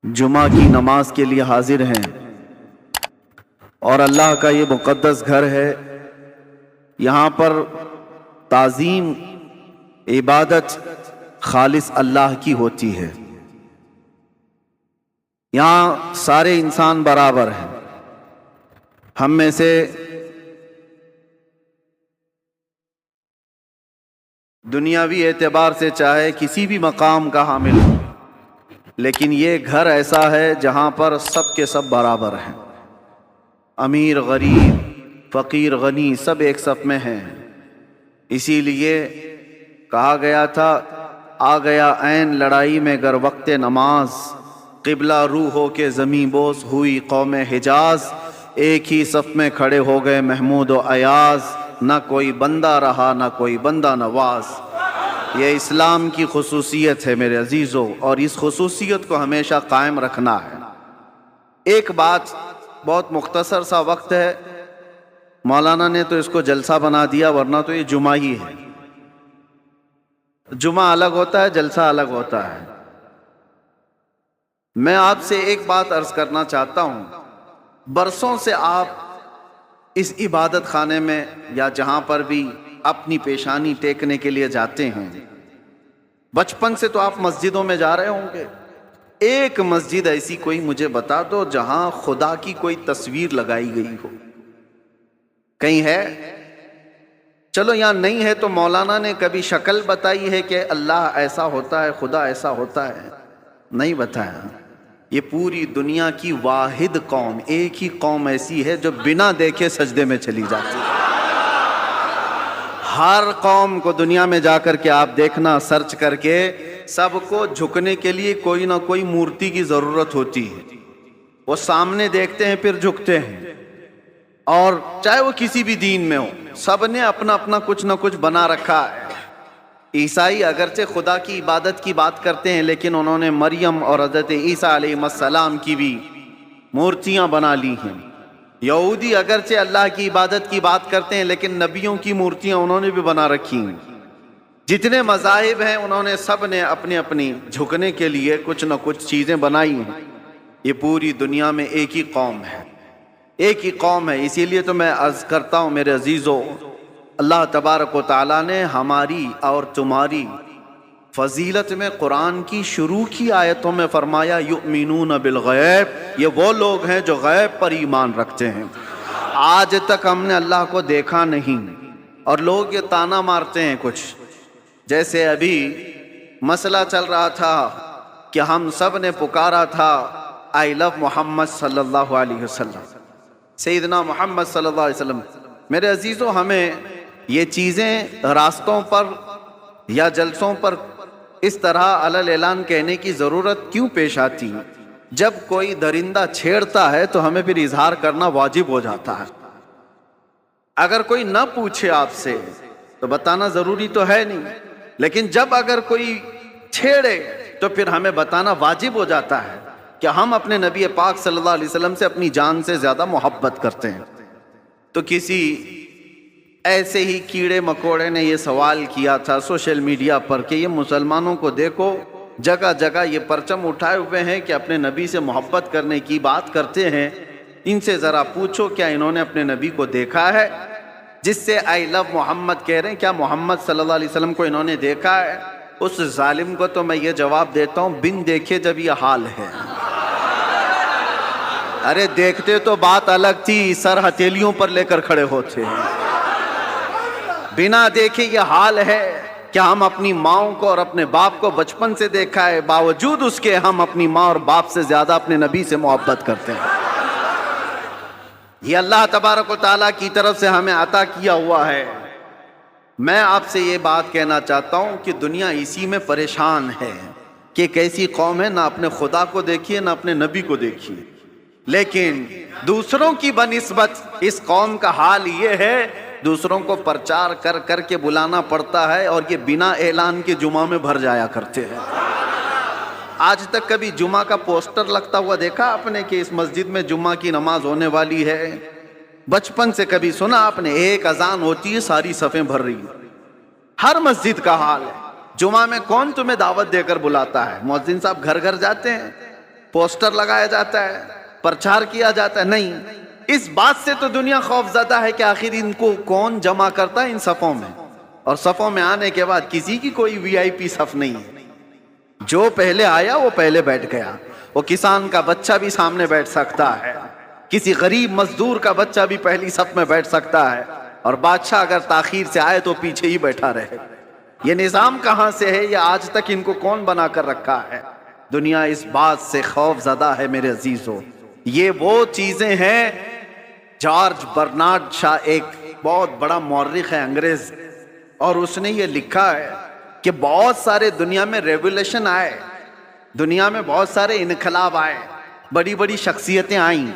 جمعہ کی نماز کے لیے حاضر ہیں اور اللہ کا یہ مقدس گھر ہے. یہاں پر تعظیم عبادت خالص اللہ کی ہوتی ہے. یہاں سارے انسان برابر ہیں. ہم میں سے دنیاوی اعتبار سے چاہے کسی بھی مقام کا حامل ہو، لیکن یہ گھر ایسا ہے جہاں پر سب کے سب برابر ہیں. امیر غریب فقیر غنی سب ایک صف میں ہیں. اسی لیے کہا گیا تھا آ گیا عین لڑائی میں گر وقت نماز، قبلہ روح ہو کے زمیں بوس ہوئی قوم حجاز. ایک ہی صف میں کھڑے ہو گئے محمود و ایاز، نہ کوئی بندہ رہا نہ کوئی بندہ نواز. یہ اسلام کی خصوصیت ہے میرے عزیزو، اور اس خصوصیت کو ہمیشہ قائم رکھنا ہے. ایک بات، بہت مختصر سا وقت ہے، مولانا نے تو اس کو جلسہ بنا دیا، ورنہ تو یہ جمعہ ہی ہے. جمعہ الگ ہوتا ہے، جلسہ الگ ہوتا ہے. میں آپ سے ایک بات عرض کرنا چاہتا ہوں. برسوں سے آپ اس عبادت خانے میں یا جہاں پر بھی اپنی پیشانی ٹیکنے کے لیے جاتے ہیں، بچپن سے تو آپ مسجدوں میں جا رہے ہوں گے. ایک مسجد ایسی کوئی مجھے بتا دو جہاں خدا کی کوئی تصویر لگائی گئی ہو. کہیں ہے؟ چلو یہاں نہیں ہے تو مولانا نے کبھی شکل بتائی ہے کہ اللہ ایسا ہوتا ہے، خدا ایسا ہوتا ہے؟ نہیں بتایا. یہ پوری دنیا کی واحد قوم، ایک ہی قوم ایسی ہے جو بنا دیکھے سجدے میں چلی جاتی ہے. ہر قوم کو دنیا میں جا کر کے آپ دیکھنا، سرچ کر کے، سب کو جھکنے کے لیے کوئی نہ کوئی مورتی کی ضرورت ہوتی ہے. وہ سامنے دیکھتے ہیں پھر جھکتے ہیں. اور چاہے وہ کسی بھی دین میں ہو، سب نے اپنا اپنا کچھ نہ کچھ بنا رکھا ہے. عیسائی اگرچہ خدا کی عبادت کی بات کرتے ہیں، لیکن انہوں نے مریم اور حضرت عیسیٰ علیہ السلام کی بھی مورتیاں بنا لی ہیں. یہودی اگرچہ اللہ کی عبادت کی بات کرتے ہیں، لیکن نبیوں کی مورتیاں انہوں نے بھی بنا رکھی ہیں. جتنے مذاہب ہیں انہوں نے سب نے اپنی اپنی جھکنے کے لیے کچھ نہ کچھ چیزیں بنائی ہیں. یہ پوری دنیا میں ایک ہی قوم ہے، ایک ہی قوم ہے. اسی لیے تو میں عرض کرتا ہوں میرے عزیزو، اللہ تبارک و تعالیٰ نے ہماری اور تمہاری فضیلت میں قرآن کی شروع کی آیتوں میں فرمایا یؤمنون بالغیب. یہ وہ لوگ ہیں جو غیب پر ایمان رکھتے ہیں. آج تک ہم نے اللہ کو دیکھا نہیں، اور لوگ یہ طعنہ مارتے ہیں کچھ، جیسے ابھی مسئلہ چل رہا تھا کہ ہم سب نے پکارا تھا آئی لو محمد صلی اللہ علیہ وسلم، سیدنا محمد صلی اللہ علیہ وسلم. میرے عزیزو، ہمیں یہ چیزیں راستوں پر یا جلسوں پر اس طرح علل اعلان کہنے کی ضرورت کیوں پیش آتی؟ جب کوئی درندہ چھیڑتا ہے تو ہمیں پھر اظہار کرنا واجب ہو جاتا ہے. اگر کوئی نہ پوچھے آپ سے تو بتانا ضروری تو ہے نہیں، لیکن جب اگر کوئی چھیڑے تو پھر ہمیں بتانا واجب ہو جاتا ہے کہ ہم اپنے نبی پاک صلی اللہ علیہ وسلم سے اپنی جان سے زیادہ محبت کرتے ہیں. تو کسی ایسے ہی کیڑے مکوڑے نے یہ سوال کیا تھا سوشل میڈیا پر کہ یہ مسلمانوں کو دیکھو جگہ جگہ یہ پرچم اٹھائے ہوئے ہیں کہ اپنے نبی سے محبت کرنے کی بات کرتے ہیں، ان سے ذرا پوچھو کیا انہوں نے اپنے نبی کو دیکھا ہے؟ جس سے آئی لو محمد کہہ رہے ہیں، کیا محمد صلی اللہ علیہ وسلم کو انہوں نے دیکھا ہے؟ اس ظالم کو تو میں یہ جواب دیتا ہوں، بن دیکھے جب یہ حال ہے. ارے دیکھتے تو بات الگ تھی، سر ہتھیلیوں پر لے کر کھڑے ہوتے ہیں. بنا دیکھے یہ حال ہے. کیا ہم اپنی ماؤں کو اور اپنے باپ کو بچپن سے دیکھا ہے؟ باوجود اس کے ہم اپنی ماں اور باپ سے زیادہ اپنے نبی سے محبت کرتے ہیں. یہ اللہ تبارک و تعالیٰ کی طرف سے ہمیں عطا کیا ہوا ہے. میں آپ سے یہ بات کہنا چاہتا ہوں کہ دنیا اسی میں پریشان ہے کہ ایک ایسی قوم ہے، نہ اپنے خدا کو دیکھیے نہ اپنے نبی کو دیکھیے. لیکن دوسروں کی بنسبت اس قوم کا حال یہ ہے، دوسروں کو پرچار کر کر کے بلانا پڑتا ہے، اور یہ بنا اعلان کے جمعہ میں بھر جایا کرتے ہیں. آج تک کبھی جمعہ کا پوسٹر لگتا ہوا دیکھا آپ نے کہ اس مسجد میں جمعہ کی نماز ہونے والی ہے؟ بچپن سے کبھی سنا آپ نے؟ ایک اذان ہوتی ہے ساری صفیں بھر رہی ہیں. ہر مسجد کا حال ہے. جمعہ میں کون تمہیں دعوت دے کر بلاتا ہے؟ مؤذن صاحب گھر گھر جاتے ہیں، پوسٹر لگایا جاتا ہے, پرچار کیا جاتا ہے. نہیں, اس بات سے تو دنیا خوف زدہ ہے کہ آخر ان کو کون جمع کرتا ہے ان صفوں میں, اور صفوں میں آنے کے بعد کسی کی کوئی وی آئی پی صف نہیں ہے. جو پہلے آیا وہ پہلے بیٹھ گیا. وہ کسان کا بچہ بھی سامنے بیٹھ سکتا ہے, کسی غریب مزدور کا بچہ بھی پہلی صف میں بیٹھ سکتا ہے, اور بادشاہ اگر تاخیر سے آئے تو پیچھے ہی بیٹھا رہے. یہ نظام کہاں سے ہے؟ یہ آج تک ان کو کون بنا کر رکھا ہے؟ دنیا اس بات سے خوف زدہ ہے میرے عزیزو. یہ وہ چیزیں ہیں. جارج برنارڈ شاہ ایک بہت بڑا مورخ ہے انگریز, اور اس نے یہ لکھا ہے کہ بہت سارے دنیا میں ریولیوشن آئے, دنیا میں بہت سارے انقلاب آئے, بڑی بڑی شخصیتیں آئیں,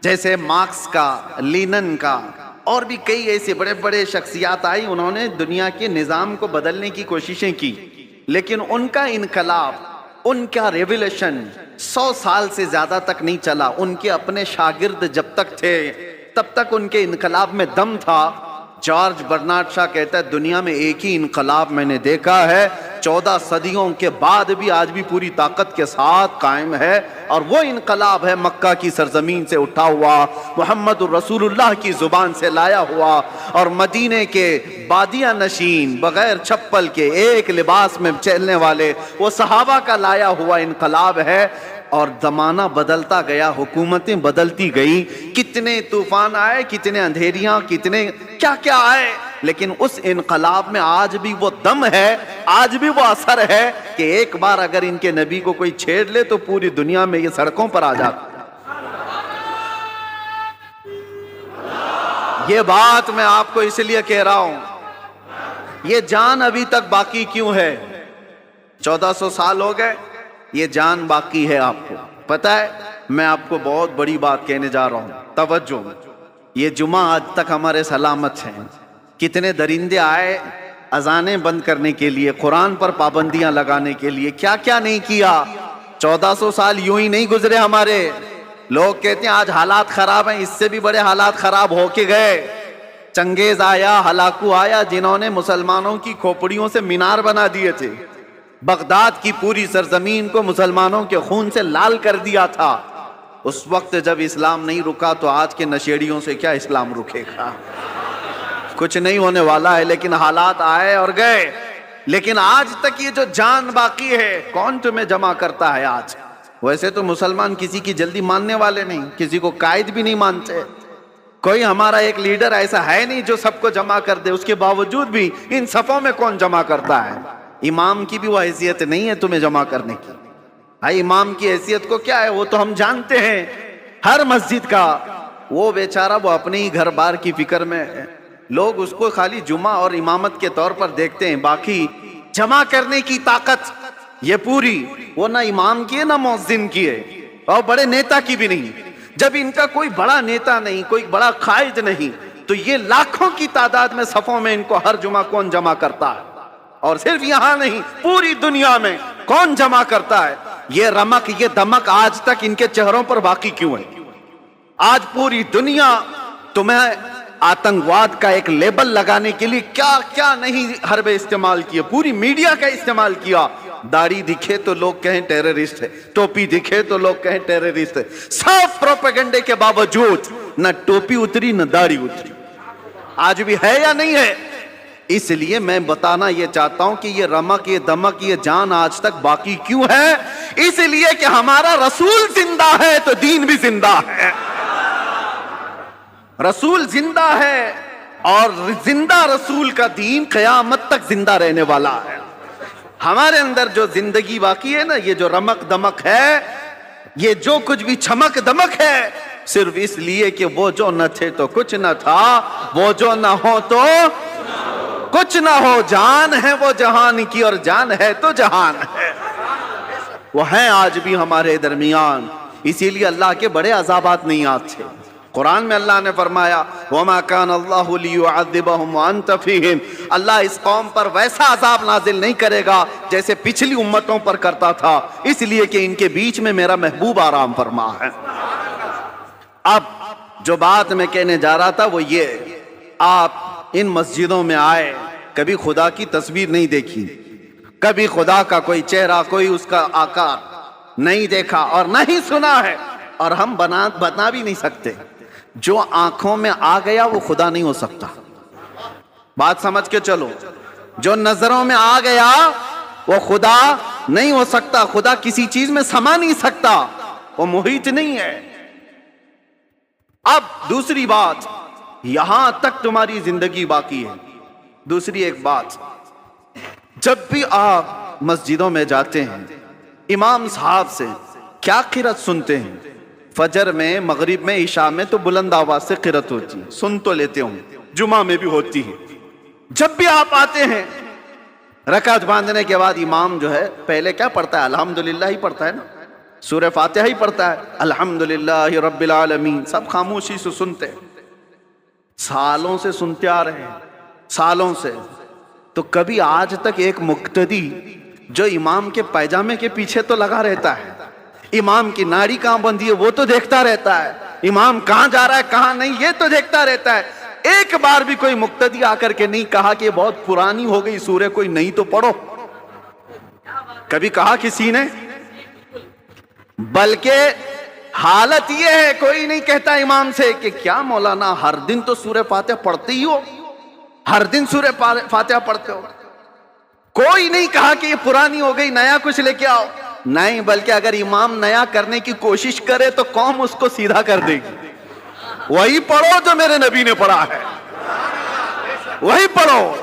جیسے مارکس کا, لینن کا, اور بھی کئی ایسے بڑے بڑے شخصیات آئی. انہوں نے دنیا کے نظام کو بدلنے کی کوششیں کی, لیکن ان کا انقلاب, ان کا ریولیوشن 100 سال سے زیادہ تک نہیں چلا. ان کے اپنے شاگرد جب تک تھے تب تک ان کے انقلاب میں دم تھا. جارج برنارڈ شاہ کہتا ہے دنیا میں ایک ہی انقلاب میں نے دیکھا ہے, 14 صدیوں کے بعد بھی آج بھی پوری طاقت کے ساتھ قائم ہے, اور وہ انقلاب ہے مکہ کی سرزمین سے اٹھا ہوا, محمد الرسول اللہ کی زبان سے لایا ہوا, اور مدینے کے بادیہ نشین بغیر چپل کے ایک لباس میں چلنے والے وہ صحابہ کا لایا ہوا انقلاب ہے. اور زمانہ بدلتا گیا, حکومتیں بدلتی گئی, کتنے طوفان آئے, کتنے اندھیریاں, کتنے کیا کیا آئے, لیکن اس انقلاب میں آج بھی وہ دم ہے, آج بھی وہ اثر ہے کہ ایک بار اگر ان کے نبی کو کوئی چھیڑ لے تو پوری دنیا میں یہ سڑکوں پر آ جاتا. یہ بات میں آپ کو اس لیے کہہ رہا ہوں, یہ جان ابھی تک باقی کیوں ہے؟ 1400 سال ہو گئے, یہ جان باقی ہے. آپ کو پتہ ہے, میں آپ کو بہت بڑی بات کہنے جا رہا ہوں, توجہ. یہ جمعہ آج تک ہمارے سلامت ہیں. کتنے درندے آئے اذانیں بند کرنے کے لیے, قرآن پر پابندیاں لگانے کے لیے, کیا کیا نہیں کیا. 1400 سال یوں ہی نہیں گزرے ہمارے. لوگ کہتے ہیں آج حالات خراب ہیں, اس سے بھی بڑے حالات خراب ہو کے گئے. چنگیز آیا, ہلاکو آیا, جنہوں نے مسلمانوں کی کھوپڑیوں سے مینار بنا دیے تھے, بغداد کی پوری سرزمین کو مسلمانوں کے خون سے لال کر دیا تھا. اس وقت جب اسلام نہیں رکا تو آج کے نشیڑیوں سے کیا اسلام رکے گا؟ کچھ نہیں ہونے والا ہے. لیکن حالات آئے اور گئے, لیکن آج تک یہ جو جان باقی ہے, کون تمہیں جمع کرتا ہے آج؟ ویسے تو مسلمان کسی کی جلدی ماننے والے نہیں, کسی کو قائد بھی نہیں مانتے. کوئی ہمارا ایک لیڈر ایسا ہے نہیں جو سب کو جمع کر دے. اس کے باوجود بھی ان صفوں میں کون جمع کرتا ہے؟ امام کی بھی وہ حیثیت نہیں ہے تمہیں جمع کرنے کی. بھائی امام کی حیثیت کو کیا ہے وہ تو ہم جانتے ہیں. ہر مسجد کا وہ بیچارہ وہ اپنے ہی گھر بار کی فکر میں ہے. لوگ اس کو خالی جمعہ اور امامت کے طور پر دیکھتے ہیں, باقی جمع کرنے کی طاقت یہ پوری وہ نہ امام کی ہے نہ مؤذن کی ہے, اور بڑے نیتا کی بھی نہیں. جب ان کا کوئی بڑا نیتا نہیں, کوئی بڑا قائد نہیں, تو یہ لاکھوں کی تعداد میں صفوں میں ان کو ہر جمعہ کون جمع کرتا ہے؟ اور صرف یہاں نہیں, پوری دنیا میں کون جمع کرتا ہے؟ یہ رمق, یہ دمک آج تک ان کے چہروں پر باقی کیوں ہے؟ آج پوری دنیا تمہیں آتنکواد کا ایک لیبل لگانے کے لیے کیا کیا نہیں حربے استعمال کیے, پوری میڈیا کا استعمال کیا. داڑھی دکھے تو لوگ کہیں ٹیررسٹ ہے, ٹوپی دکھے تو لوگ کہیں ٹیررسٹ ہے. سب پروپیگنڈے کے باوجود نہ ٹوپی اتری نہ داڑھی اتری. آج بھی ہے یا نہیں ہے؟ اس لیے میں بتانا یہ چاہتا ہوں کہ یہ رمق, یہ دمک, یہ جان آج تک باقی کیوں ہے؟ اس لیے کہ ہمارا رسول زندہ ہے تو دین بھی زندہ ہے. رسول زندہ ہے, اور زندہ رسول کا دین قیامت تک زندہ رہنے والا ہے. ہمارے اندر جو زندگی باقی ہے نا, یہ جو رمق دمک ہے, یہ جو کچھ بھی چمک دمک ہے, صرف اس لیے کہ وہ جو نہ تھے تو کچھ نہ تھا, وہ جو نہ ہو تو کچھ نہ ہو. جان ہے وہ جہان کی, اور جان ہے تو جہان ہے. وہ ہیں آج بھی ہمارے درمیان. اسی لیے اللہ کے بڑے عذابات نہیں آتے. قرآن میں اللہ نے فرمایا وَمَا كَانَ اللَّهُ لِيُعَذِّبَهُمْ وَأَنْتَ فِيهِمْ, اللہ اس قوم پر ویسا عذاب نازل نہیں کرے گا جیسے پچھلی امتوں پر کرتا تھا, اس لیے کہ ان کے بیچ میں میرا محبوب آرام فرما ہے. اب جو بات میں کہنے جا رہا تھا وہ یہ, آپ ان مسجدوں میں آئے, کبھی خدا کی تصویر نہیں دیکھی, کبھی خدا کا کوئی چہرہ, کوئی اس کا آکار, نہیں دیکھا اور نہ ہی سنا ہے، اور ہم بتا بھی نہیں سکتے۔ جو آنکھوں میں آ گیا وہ خدا نہیں ہو سکتا۔ بات سمجھ کے چلو، جو نظروں میں آ گیا وہ خدا نہیں ہو سکتا۔ خدا کسی چیز میں سما نہیں سکتا، وہ محیط نہیں ہے۔ اب دوسری بات، یہاں تک تمہاری زندگی باقی ہے۔ دوسری ایک بات، جب بھی آپ مسجدوں میں جاتے ہیں، امام صاحب سے کیا قرات سنتے ہیں؟ فجر میں، مغرب میں، عشاء میں تو بلند آواز سے قرات ہوتی ہے، سن تو لیتے ہوں، جمعہ میں بھی ہوتی ہے۔ جب بھی آپ آتے ہیں رکعت باندھنے کے بعد امام جو ہے پہلے کیا پڑھتا ہے؟ الحمدللہ ہی پڑھتا ہے نا، سورہ فاتحہ ہی پڑھتا ہے، الحمدللہ رب العالمین۔ سب خاموشی سے سنتے ہیں، سالوں سے سنتے آ رہے ہیں، سالوں سے۔ تو کبھی آج تک ایک مقتدی جو امام کے پائجامے کے پیچھے تو لگا رہتا ہے، امام کی ناڑی کہاں بندھی ہے وہ تو دیکھتا رہتا ہے، امام کہاں جا رہا ہے کہاں نہیں یہ تو دیکھتا رہتا ہے، ایک بار بھی کوئی مقتدی آ کر کے نہیں کہا کہ یہ بہت پرانی ہو گئی سورہ، کوئی نہیں تو پڑھو؟ کبھی کہا کسی نے؟ بلکہ حالت یہ ہے، کوئی نہیں کہتا امام سے کہ کیا مولانا ہر دن تو سورہ فاتحہ پڑھتے ہی ہو، ہر دن سورہ فاتحہ پڑھتے ہو؟ کوئی نہیں کہا کہ یہ پرانی ہو گئی، نیا کچھ لے کے آؤ، نہیں، بلکہ اگر امام نیا کرنے کی کوشش کرے تو قوم اس کو سیدھا کر دے گی۔ وہی پڑھو جو میرے نبی نے پڑھا ہے، وہی پڑھو۔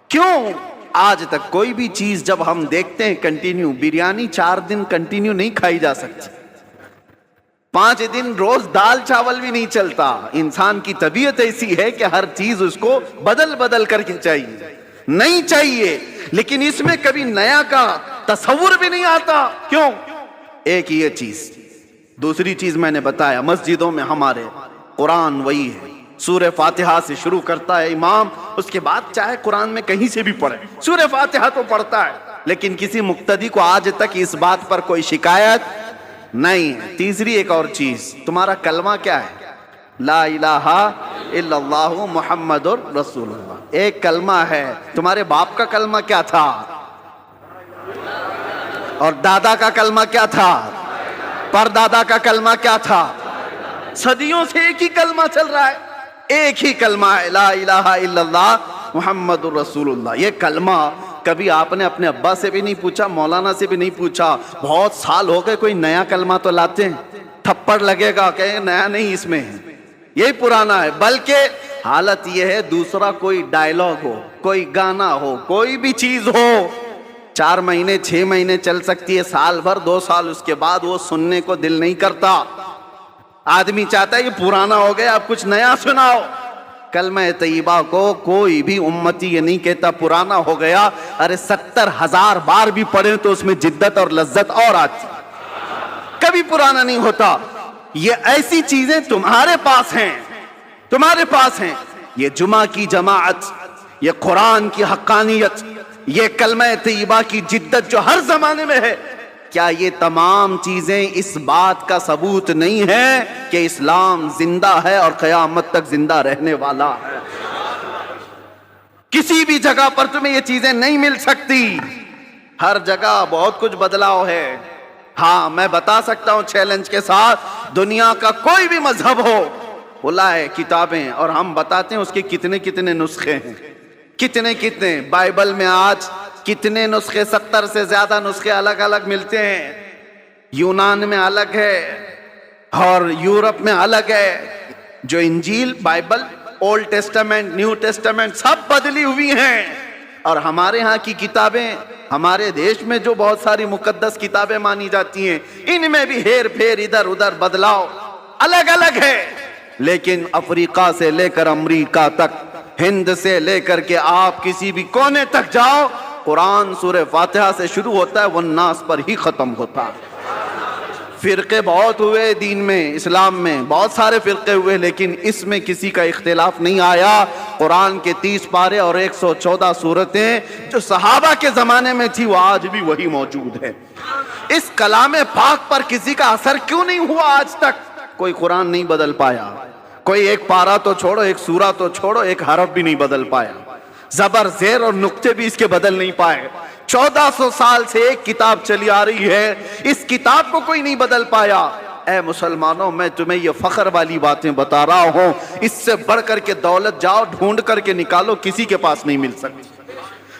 کیوں؟ آج تک کوئی بھی چیز جب ہم دیکھتے ہیں کنٹینیو، بریانی 4 دن کنٹینیو نہیں کھائی جا سکتی، 5 دن روز دال چاول بھی نہیں چلتا۔ انسان کی طبیعت ایسی ہے کہ ہر چیز اس کو بدل بدل کر کے چاہیے، نہیں چاہیے، لیکن اس میں کبھی نیا کا تصور بھی نہیں آتا۔ کیوں؟ ایک یہ چیز۔ دوسری چیز میں نے بتایا، مسجدوں میں ہمارے قرآن وہی ہے، سورہ فاتحہ سے شروع کرتا ہے امام، اس کے بعد چاہے قرآن میں کہیں سے بھی پڑھے، سورہ فاتحہ تو پڑھتا ہے، لیکن کسی مقتدی کو آج تک اس بات پر کوئی شکایت نہیں ہے۔ تیسری ایک اور چیز، تمہارا کلمہ کیا ہے؟ لا الہ الا اللہ محمد رسول اللہ، ایک کلمہ ہے۔ تمہارے باپ کا کلمہ کیا تھا؟ اور دادا کا کلمہ کیا تھا؟ پردادا کا کلمہ کیا تھا؟ صدیوں سے ایک ہی کلمہ چل رہا ہے، ایک ہی کلمہ ہے، لا الہ الا اللہ محمد رسول اللہ۔ یہ کلمہ کبھی آپ نے اپنے ابا سے بھی نہیں پوچھا، مولانا سے بھی نہیں پوچھا، بہت سال ہو گئے کوئی نیا کلمہ تو لاتے ہیں، تھپڑ لگے گا کہ نیا نہیں، اس میں یہی پرانا ہے۔ بلکہ حالت یہ ہے دوسرا کوئی ڈائلاگ ہو، کوئی گانا ہو، کوئی بھی چیز ہو، 4 مہینے 6 مہینے چل سکتی ہے، سال بھر 2 سال، اس کے بعد وہ سننے کو دل نہیں کرتا۔ آدمی چاہتا ہے یہ پرانا ہو گیا، اب کچھ نیا سناؤ۔ کلمہ طیبہ کو کوئی بھی امتی یہ نہیں کہتا پرانا ہو گیا، ارے 70,000 بار بھی پڑھیں تو اس میں جدت اور لذت اور آتی، کبھی پرانا نہیں ہوتا۔ یہ ایسی چیزیں تمہارے پاس ہیں، تمہارے پاس ہیں، یہ جمعہ کی جماعت، یہ قرآن کی حقانیت، یہ کلمہ طیبہ کی جدت جو ہر زمانے میں ہے، کیا یہ تمام چیزیں اس بات کا ثبوت نہیں ہے کہ اسلام زندہ ہے اور قیامت تک زندہ رہنے والا ہے؟ کسی بھی جگہ پر تمہیں یہ چیزیں نہیں مل سکتی، ہر جگہ بہت کچھ بدلاؤ ہے۔ ہاں میں بتا سکتا ہوں چیلنج کے ساتھ، دنیا کا کوئی بھی مذہب ہو، کھلا ہے کتابیں، اور ہم بتاتے ہیں اس کے کتنے کتنے نسخے ہیں، کتنے کتنے۔ بائبل میں آج کتنے نسخے، 70 سے زیادہ نسخے الگ الگ ملتے ہیں۔ یونان میں الگ ہے اور یورپ میں الگ ہے۔ جو انجیل، Bible, Old Testament, New Testament سب بدلی ہوئی ہیں، اور ہمارے ہاں کی کتابیں، ہمارے دیش میں جو بہت ساری مقدس کتابیں مانی جاتی ہیں، ان میں بھی ہیر پھیر، ادھر ادھر بدلاؤ الگ الگ ہے۔ لیکن افریقہ سے لے کر امریکہ تک، ہند سے لے کر کے آپ کسی بھی کونے تک جاؤ، قرآن سورہ فاتحہ سے شروع ہوتا ہے، والناس پر ہی ختم ہوتا ہے۔ فرقے بہت ہوئے دین میں، اسلام میں بہت سارے فرقے ہوئے، لیکن اس میں کسی کا اختلاف نہیں آیا۔ قرآن کے 30 پارے اور 114 سورتیں جو صحابہ کے زمانے میں تھی، وہ آج بھی وہی موجود ہے۔ اس کلام پاک پر کسی کا اثر کیوں نہیں ہوا آج تک؟ کوئی قرآن نہیں بدل پایا، کوئی ایک پارہ تو چھوڑو، ایک سورہ تو چھوڑو، ایک حرف بھی نہیں بدل پایا، زبر زیر اور نقطے بھی اس کے بدل نہیں پائے۔ 1400 سال سے ایک کتاب چلی آ رہی ہے، اس کتاب کو کوئی نہیں بدل پایا۔ اے مسلمانوں، میں تمہیں یہ فخر والی باتیں بتا رہا ہوں، اس سے بڑھ کر کے دولت جاؤ ڈھونڈ کر کے نکالو، کسی کے پاس نہیں مل سکتی۔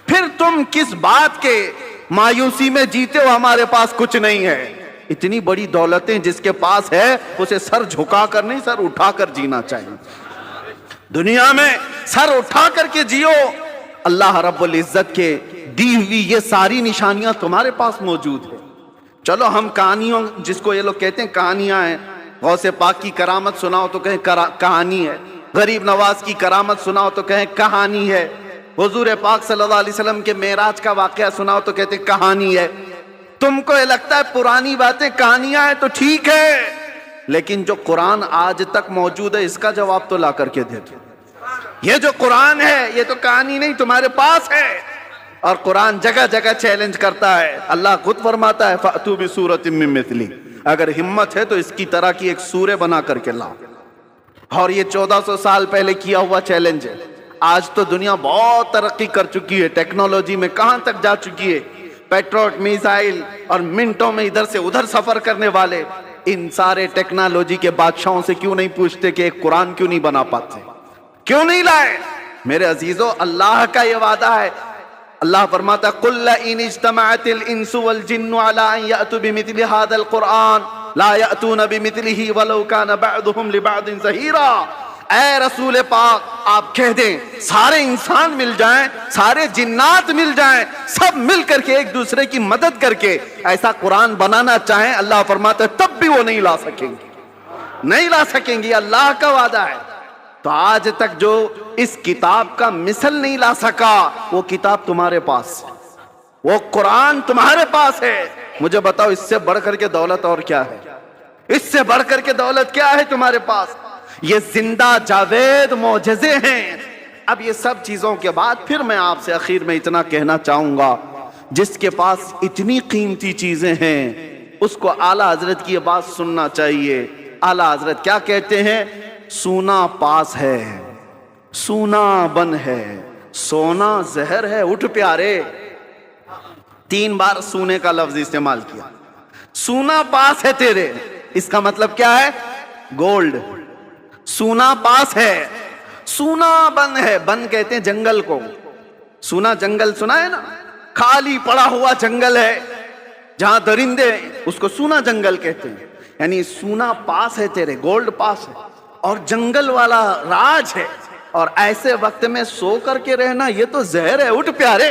پھر تم کس بات کے مایوسی میں جیتے ہو ہمارے پاس کچھ نہیں ہے؟ اتنی بڑی دولتیں جس کے پاس ہے اسے سر جھکا کر نہیں، سر اٹھا کر جینا چاہیے۔ دنیا میں سر اٹھا کر کے جیو۔ اللہ رب العزت کے دی ہوئی یہ ساری نشانیاں تمہارے پاس موجود ہے۔ چلو ہم کہانیوں، جس کو یہ لوگ کہتے ہیں کہانیاں ہیں، غوث پاک کی کرامت سناؤ تو کہیں کہانی ہے، غریب نواز کی کرامت سناؤ تو کہیں کہانی ہے، حضور پاک صلی اللہ علیہ وسلم کے معراج کا واقعہ سناؤ تو کہتے ہیں کہانی ہے۔ تم کو یہ لگتا ہے پرانی باتیں کہانیاں ہیں تو ٹھیک ہے، لیکن جو قرآن آج تک موجود ہے اس کا جواب تو لا کر کے دے دو۔ یہ جو قرآن ہے یہ تو کہانی نہیں، تمہارے پاس ہے۔ اور قرآن جگہ جگہ چیلنج کرتا ہے، اللہ خود فرماتا ہے فَأْتُوا بِسُورَةٍ مِّن مِّثْلِهِ، اگر ہمت ہے تو اس کی طرح کی ایک سورہ بنا کر کے لاؤ۔ اور یہ 1400 سال پہلے کیا ہوا چیلنج ہے۔ آج تو دنیا بہت ترقی کر چکی ہے، ٹیکنالوجی میں کہاں تک جا چکی ہے، پیٹروٹ میزائل اور منٹوں میں ادھر سے ادھر سفر کرنے والے۔ ان سارے ٹیکنالوجی کے بادشاہوں سے کیوں نہیں پوچھتے کہ ایک قرآن کیوں نہیں بنا پاتے، کیوں نہیں لائے؟ میرے عزیزو، اللہ کا یہ وعدہ ہے، اللہ فرماتا ہے قُلْ لَئِنِ اجْتَمَعَتِ الْإِنسُ وَالْجِنُّ عَلَىٰ أَن يَأْتُوا بِمِثْلِ هَٰذَا الْقُرْآنِ لَا يَأْتُونَ بِمِثْلِهِ وَلَوْ كَانَ بَعْضُهُمْ لِبَعْضٍ ظَهِيرًا۔ اے رسول پاک آپ کہہ دیں سارے انسان مل جائیں، سارے جنات مل جائیں، سب مل کر کے ایک دوسرے کی مدد کر کے ایسا قرآن بنانا چاہیں، اللہ فرماتا ہے تب بھی وہ نہیں لا سکیں گے، نہیں لا سکیں گے، اللہ کا وعدہ ہے۔ تو آج تک جو اس کتاب کا مثل نہیں لا سکا، وہ کتاب تمہارے پاس ہے، وہ قرآن تمہارے پاس ہے۔ مجھے بتاؤ اس سے بڑھ کر کے دولت اور کیا ہے؟ اس سے بڑھ کر کے دولت کیا ہے تمہارے پاس؟ یہ زندہ جاوید معجزے ہیں۔ اب یہ سب چیزوں کے بعد پھر میں آپ سے آخر میں اتنا کہنا چاہوں گا، جس کے پاس اتنی قیمتی چیزیں ہیں اس کو اعلیٰ حضرت کی یہ بات سننا چاہیے۔ اعلیٰ حضرت کیا کہتے ہیں؟ سونا پاس ہے، سونا بن ہے، سونا زہر ہے، اٹھ پیارے۔ 3 بار سونے کا لفظ استعمال کیا۔ سونا پاس ہے تیرے، اس کا مطلب کیا ہے؟ گولڈ۔ سونا پاس ہے، سونا بن ہے، بن کہتے ہیں جنگل کو۔ سونا جنگل سنا ہے نا، خالی پڑا ہوا جنگل ہے جہاں درندے، اس کو سونا جنگل کہتے ہیں۔ یعنی سونا پاس ہے تیرے، گولڈ پاس ہے، اور جنگل والا راج ہے، اور ایسے وقت میں سو کر کے رہنا یہ تو زہر ہے، اٹھ پیارے۔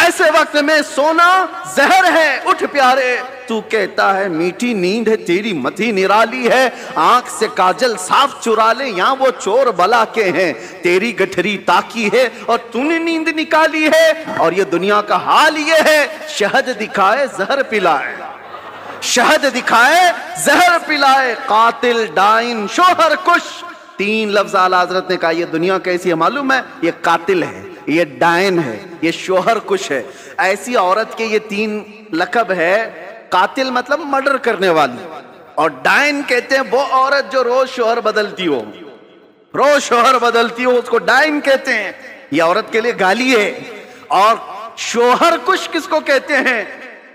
ایسے وقت میں سونا زہر ہے، اٹھ پیارے۔ تو کہتا ہے میٹھی نیند ہے تیری متھی نرالی ہے، آنکھ سے کاجل صاف چرا لے یہاں وہ چور بلا کے ہیں، تیری گٹھری تاکی ہے اور تو نے نیند نکالی ہے۔ اور یہ دنیا کا حال یہ ہے، شہد دکھائے زہر پلائے، شہد دکھائے زہر پلائے، قاتل ڈائن شوہر کش۔ 3 لفظ اعلیٰ حضرت نے کہا۔ یہ دنیا کیسی ہے معلوم ہے؟ یہ قاتل ہے، یہ ڈائن ہے، یہ شوہر کش ہے۔ ایسی عورت کے یہ 3 لقب ہے۔ قاتل مطلب مرڈر کرنے والی، اور ڈائن کہتے ہیں وہ عورت جو روز شوہر بدلتی ہو، روز شوہر بدلتی ہو، اس کو ڈائن کہتے ہیں۔ یہ عورت کے لیے گالی ہے۔ اور شوہر کش کس کو کہتے ہیں؟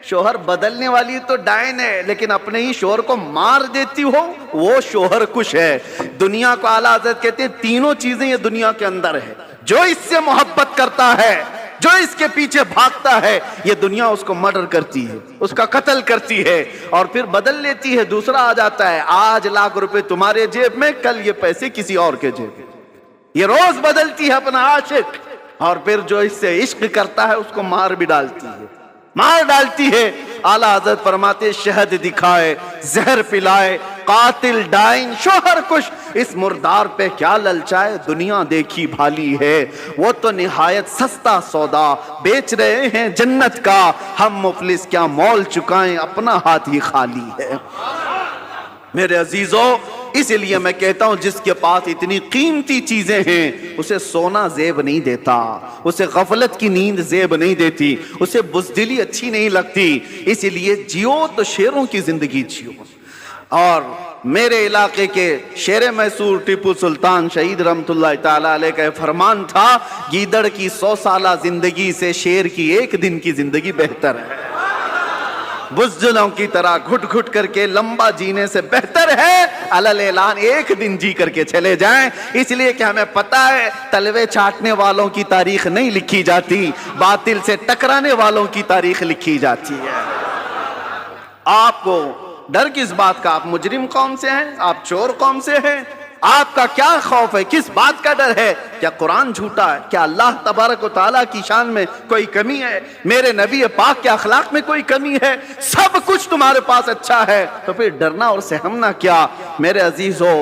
شوہر بدلنے والی تو ڈائن ہے، لیکن اپنے ہی شوہر کو مار دیتی ہو وہ شوہر کش ہے۔ دنیا کو اعلیٰ حضرت کہتے ہیں 3 چیزیں یہ دنیا کے اندر ہے، جو اس سے محبت کرتا ہے، جو اس کے پیچھے بھاگتا ہے، یہ دنیا اس کو مرڈر کرتی ہے، اس کا قتل کرتی ہے، اور پھر بدل لیتی ہے، دوسرا آ جاتا ہے۔ آج لاکھ روپے تمہارے جیب میں، کل یہ پیسے کسی اور کے جیب میں۔ یہ روز بدلتی ہے اپنا عاشق، اور پھر جو اس سے عشق کرتا ہے اس کو مار بھی ڈالتی ہے، مار ڈالتی ہے۔ اعلیٰ حضرت فرماتے شہد دکھائے زہر پلائے، قاتل ڈائن شوہر کش، اس مردار پہ کیا للچائے، دنیا دیکھی بھالی ہے، وہ تو نہایت سستا سودا بیچ رہے ہیں جنت کا، ہم مفلس کیا مول چکائیں، اپنا ہاتھ ہی خالی ہے۔ میرے عزیزو، اس لیے میں کہتا ہوں جس کے پاس اتنی قیمتی چیزیں ہیں اسے سونا زیب نہیں دیتا، اسے غفلت کی نیند زیب نہیں دیتی، اسے بزدلی اچھی نہیں لگتی۔ اس لیے جیو تو شیروں کی زندگی جیو، اور میرے علاقے کے شیر میسور ٹیپو سلطان شہید رحمتہ تعالیٰ علیہ کا فرمان تھا، گیدڑ کی 100 سالہ زندگی سے شیر کی 1 دن کی زندگی بہتر ہے۔ بزدلوں کی طرح گھٹ گھٹ کر کے لمبا جینے سے بہتر ہے علل اعلان 1 دن جی کر کے چلے جائیں، اس لیے کہ ہمیں پتا ہے تلوے چاٹنے والوں کی تاریخ نہیں لکھی جاتی، باطل سے ٹکرانے والوں کی تاریخ لکھی جاتی ہے۔ آپ کو ڈر کس بات کا؟ آپ مجرم قوم سے ہیں؟ آپ چور قوم سے ہیں؟ آپ کا کیا خوف ہے؟ کس بات کا ڈر ہے؟ کیا قرآن جھوٹا ہے؟ کیا اللہ تبارک و تعالیٰ کی شان میں کوئی کمی ہے؟ میرے نبی پاک کے اخلاق میں کوئی کمی ہے؟ سب کچھ تمہارے پاس اچھا ہے، تو پھر ڈرنا اور سہمنا کیا؟ میرے عزیزو،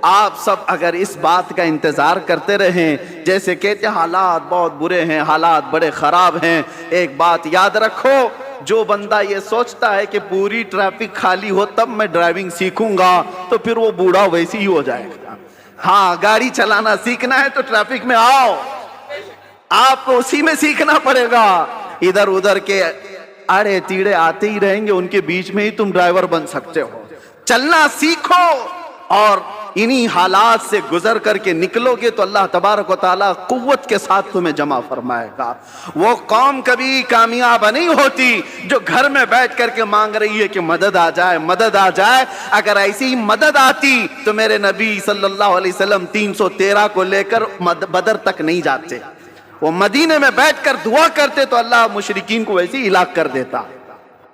آپ سب اگر اس بات کا انتظار کرتے رہیں، جیسے کہتے حالات بہت برے ہیں، حالات بڑے خراب ہیں، ایک بات یاد رکھو، جو بندہ یہ سوچتا ہے کہ پوری ٹریفک خالی ہو تب میں ڈرائیونگ سیکھوں گا، تو پھر وہ بوڑھا ویسی ہی ہو جائے گا۔ ہاں، گاڑی چلانا سیکھنا ہے تو ٹریفک میں آؤ، آپ کو اسی میں سیکھنا پڑے گا۔ ادھر ادھر کے اڑے تیڑے آتے ہی رہیں گے، ان کے بیچ میں ہی تم ڈرائیور بن سکتے ہو۔ چلنا سیکھو، اور انہی حالات سے گزر کر کے نکلو گے تو اللہ تبارک و تعالیٰ قوت کے ساتھ تمہیں جمع فرمائے گا۔ وہ قوم کبھی کامیاب نہیں ہوتی جو گھر میں بیٹھ کر کے مانگ رہی ہے کہ مدد آ جائے، مدد آ جائے۔ اگر ایسی ہی مدد آتی تو میرے نبی صلی اللہ علیہ وسلم 313 کو لے کر بدر تک نہیں جاتے، وہ مدینے میں بیٹھ کر دعا کرتے تو اللہ مشرکین کو ویسے ہی ہلاک کر دیتا۔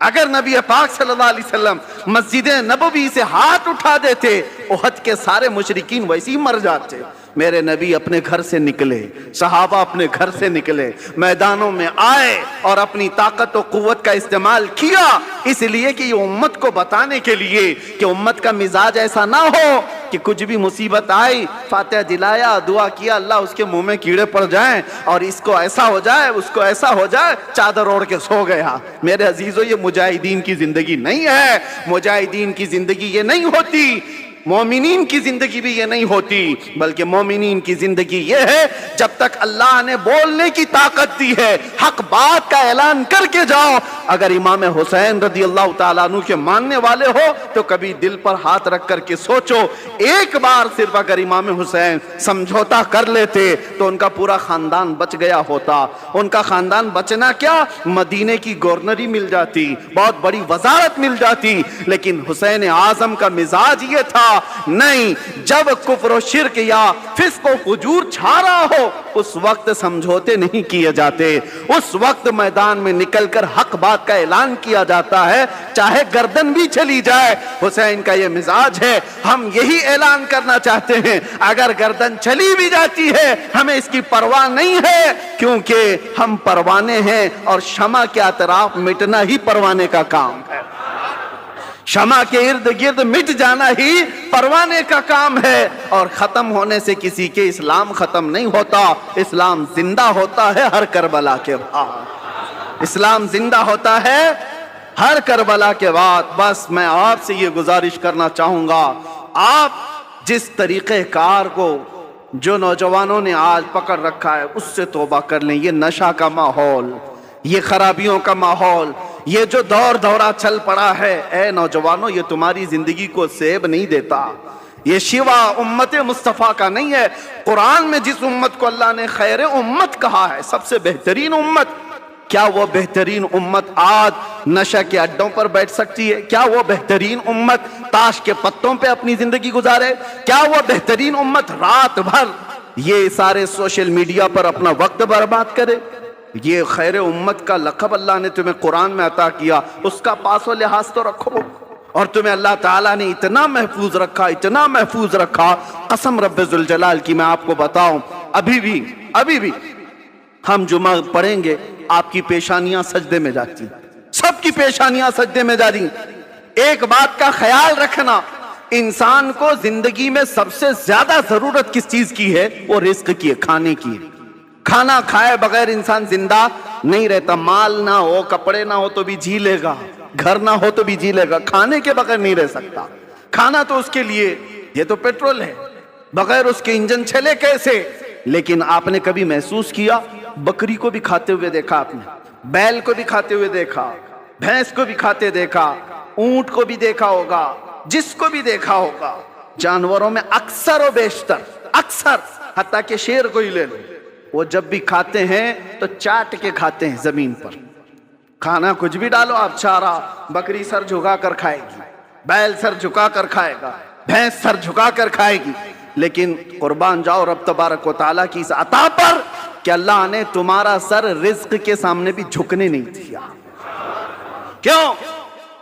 اگر نبی پاک صلی اللہ علیہ وسلم مسجد نبوی سے ہاتھ اٹھا دیتے، احد کے سارے مشرکین ویسے ہی مر جاتے۔ میرے نبی اپنے گھر سے نکلے، صحابہ اپنے گھر سے نکلے، میدانوں میں آئے اور اپنی طاقت و قوت کا استعمال کیا، اس لیے کہ یہ امت کو بتانے کے لیے کہ امت کا مزاج ایسا نہ ہو کہ کچھ بھی مصیبت آئی، فاتحہ دلایا، دعا کیا، اللہ اس کے منہ میں کیڑے پڑ جائیں اور اس کو ایسا ہو جائے، اس کو ایسا ہو جائے، چادر اوڑھ کے سو گیا۔ میرے عزیزو، یہ مجاہدین کی زندگی نہیں ہے، مجاہدین کی زندگی یہ نہیں ہوتی، مومنین کی زندگی بھی یہ نہیں ہوتی، بلکہ مومنین کی زندگی یہ ہے جب تک اللہ نے بولنے کی طاقت دی ہے، حق بات کا اعلان کر کے جاؤ۔ اگر امام حسین رضی اللہ تعالیٰ عنہ کے ماننے والے ہو تو کبھی دل پر ہاتھ رکھ کر کے سوچو، ایک بار صرف اگر امام حسین سمجھوتا کر لیتے تو ان کا پورا خاندان بچ گیا ہوتا۔ ان کا خاندان بچنا کیا، مدینے کی گورنری مل جاتی، بہت بڑی وزارت مل جاتی، لیکن حسین اعظم کا مزاج یہ تھا، نہیں، جب کفر و شرک یا فسق و فجور چھا رہا ہو اس وقت سمجھوتے نہیں کیے جاتے، اس وقت میدان میں نکل کر حق بات کا اعلان کیا جاتا ہے، چاہے گردن بھی چلی جائے۔ حسین کا یہ مزاج ہے، ہم یہی اعلان کرنا چاہتے ہیں، اگر گردن چلی بھی جاتی ہے ہمیں اس کی پرواہ نہیں ہے، کیونکہ ہم پروانے ہیں اور شمع کے اطراف مٹنا ہی پروانے کا کام ہے، شمع کے ارد گرد مٹ جانا ہی پروانے کا کام ہے، اور ختم ہونے سے کسی کے اسلام ختم نہیں ہوتا، اسلام زندہ ہوتا ہے ہر کربلا کے بعد، اسلام زندہ ہوتا ہے ہر کربلا کے بعد۔ بس میں آپ سے یہ گزارش کرنا چاہوں گا، آپ جس طریقہ کار کو جو نوجوانوں نے آج پکڑ رکھا ہے اس سے توبہ کر لیں۔ یہ نشہ کا ماحول، یہ خرابیوں کا ماحول، یہ جو دور دورہ چل پڑا ہے، اے نوجوانوں، یہ تمہاری زندگی کو سیب نہیں دیتا، یہ شیوا امت مصطفیٰ کا نہیں ہے۔ قرآن میں جس امت کو اللہ نے خیر امت کہا ہے، سب سے بہترین امت، کیا وہ بہترین امت آج نشہ کے اڈوں پر بیٹھ سکتی ہے؟ کیا وہ بہترین امت تاش کے پتوں پہ اپنی زندگی گزارے؟ کیا وہ بہترین امت رات بھر یہ سارے سوشل میڈیا پر اپنا وقت برباد کرے؟ یہ خیر امت کا لقب اللہ نے تمہیں قرآن میں عطا کیا، اس کا پاس و لحاظ تو رکھو، اور تمہیں اللہ تعالیٰ نے اتنا محفوظ رکھا، اتنا محفوظ رکھا، قسم رب ذوالجلال کی میں آپ کو بتاؤں، ابھی بھی ہم جمعہ پڑھیں گے، آپ کی پیشانیاں سجدے میں جاتی، سب کی پیشانیاں سجدے میں جاتی۔ ایک بات کا خیال رکھنا، انسان کو زندگی میں سب سے زیادہ ضرورت کس چیز کی ہے؟ وہ رزق کی ہے، کھانے کی ہے۔ کھانا کھائے بغیر انسان زندہ نہیں رہتا، مال نہ ہو، کپڑے نہ ہو تو بھی جی لے گا، گھر نہ ہو تو بھی جی لے گا، کھانے کے بغیر نہیں رہ سکتا۔ کھانا تو اس کے لیے، یہ تو پیٹرول ہے، بغیر اس کے انجن چلے کیسے؟ لیکن آپ نے کبھی محسوس کیا، بکری کو بھی کھاتے ہوئے دیکھا آپ نے، بیل کو بھی کھاتے ہوئے دیکھا، بھینس کو بھی کھاتے دیکھا، اونٹ کو بھی دیکھا ہوگا، جس کو بھی دیکھا ہوگا جانوروں میں اکثر و بیشتر، اکثر حتیٰ کہ شیر کو ہی لے لو، وہ جب بھی کھاتے ہیں تو چاٹ کے کھاتے ہیں زمین پر. کھانا کچھ بھی ڈالو آپ، چارہ، بکری سر جھکا کر کھائے گی، بیل سر جھکا کر کھائے گا، بھینس سر جھکا کر کھائے گی. لیکن قربان جاؤ رب تبارک و تعالیٰ کی اس عطا پر کہ اللہ نے تمہارا سر رزق کے سامنے بھی جھکنے نہیں دیا. کیوں؟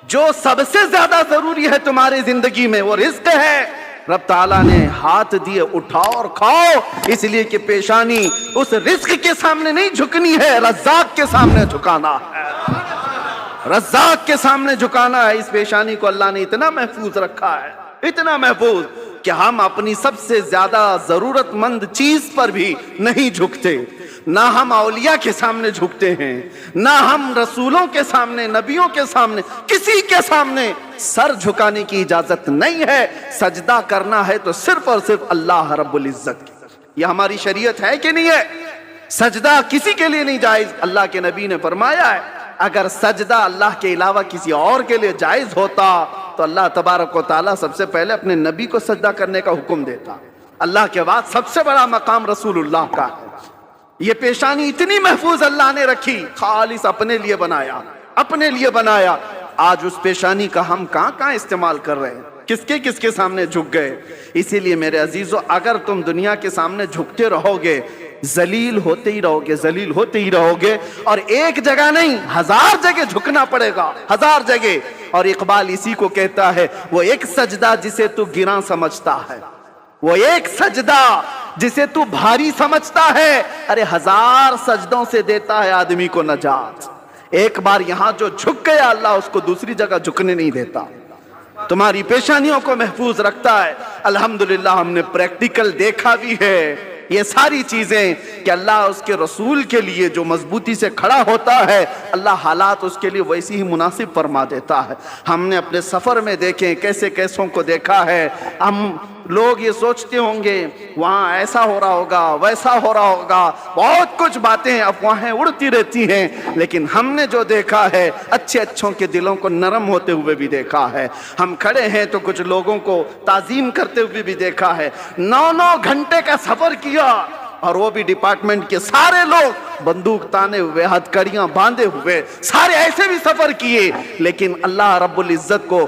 جو سب سے زیادہ ضروری ہے تمہاری زندگی میں وہ رزق ہے. رب تعالیٰ نے ہاتھ دیے اٹھاؤ اور کھاؤ، اس لیے کہ پیشانی اس رزق کے سامنے نہیں جھکنی ہے، رزاق کے سامنے جھکانا ہے، رزاق کے سامنے جھکانا ہے. اس پیشانی کو اللہ نے اتنا محفوظ رکھا ہے، اتنا محفوظ کہ ہم اپنی سب سے زیادہ ضرورت مند چیز پر بھی نہیں جھکتے. نہ ہم اولیاء کے سامنے جھکتے ہیں، نہ ہم رسولوں کے سامنے، نبیوں کے سامنے، کسی کے سامنے سر جھکانے کی اجازت نہیں ہے. سجدہ کرنا ہے تو صرف اور صرف اللہ رب العزت کی. یہ ہماری شریعت ہے کہ نہیں ہے؟ سجدہ کسی کے لیے نہیں جائز. اللہ کے نبی نے فرمایا ہے اگر سجدہ اللہ کے علاوہ کسی اور کے لیے جائز ہوتا تو اللہ تبارک و تعالیٰ سب سے پہلے اپنے نبی کو سجدہ کرنے کا حکم دیتا. اللہ کے بعد سب سے بڑا مقام رسول اللہ کا ہے. یہ پیشانی اتنی محفوظ اللہ نے رکھی، خالص اپنے لیے بنایا، اپنے لیے بنایا. آج اس پیشانی کا ہم کہاں استعمال کر رہے ہیں، کس کے سامنے جھک گئے. اسی لیے میرے عزیزو، اگر تم دنیا کے سامنے جھکتے رہو گے ذلیل ہوتے ہی رہو گے، ذلیل ہوتے ہی رہو گے. اور ایک جگہ نہیں، 1000 جگہ جھکنا پڑے گا، 1000 جگہ. اور اقبال اسی کو کہتا ہے، وہ ایک سجدہ جسے تو گراں سمجھتا ہے، وہ ایک سجدہ جسے تو بھاری سمجھتا ہے، ارے 1000 سجدوں سے دیتا ہے آدمی کو نجات. ایک بار یہاں جو جھک گیا اللہ اس کو دوسری جگہ جھکنے نہیں دیتا. تمہاری پیشانیوں کو محفوظ رکھتا ہے. الحمدللہ ہم نے پریکٹیکل دیکھا بھی ہے یہ ساری چیزیں کہ اللہ اس کے رسول کے لیے جو مضبوطی سے کھڑا ہوتا ہے اللہ حالات اس کے لیے ویسی ہی مناسب فرما دیتا ہے. ہم نے اپنے سفر میں دیکھیں کیسے کیسوں کو دیکھا ہے. ہم لوگ یہ سوچتے ہوں گے وہاں ایسا ہو رہا ہوگا، ویسا ہو رہا ہوگا، بہت کچھ باتیں افواہیں اڑتی رہتی ہیں. لیکن ہم نے جو دیکھا ہے اچھوں کے دلوں کو نرم ہوتے ہوئے بھی دیکھا ہے. ہم کھڑے ہیں تو کچھ لوگوں کو تعظیم کرتے ہوئے بھی دیکھا ہے. 9 گھنٹے کا سفر کیا اور وہ بھی ڈپارٹمنٹ کے سارے لوگ بندوق تانے ہوئے، ہتھ کڑیاں باندھے ہوئے، سارے ایسے بھی سفر کیے. لیکن اللہ رب العزت کو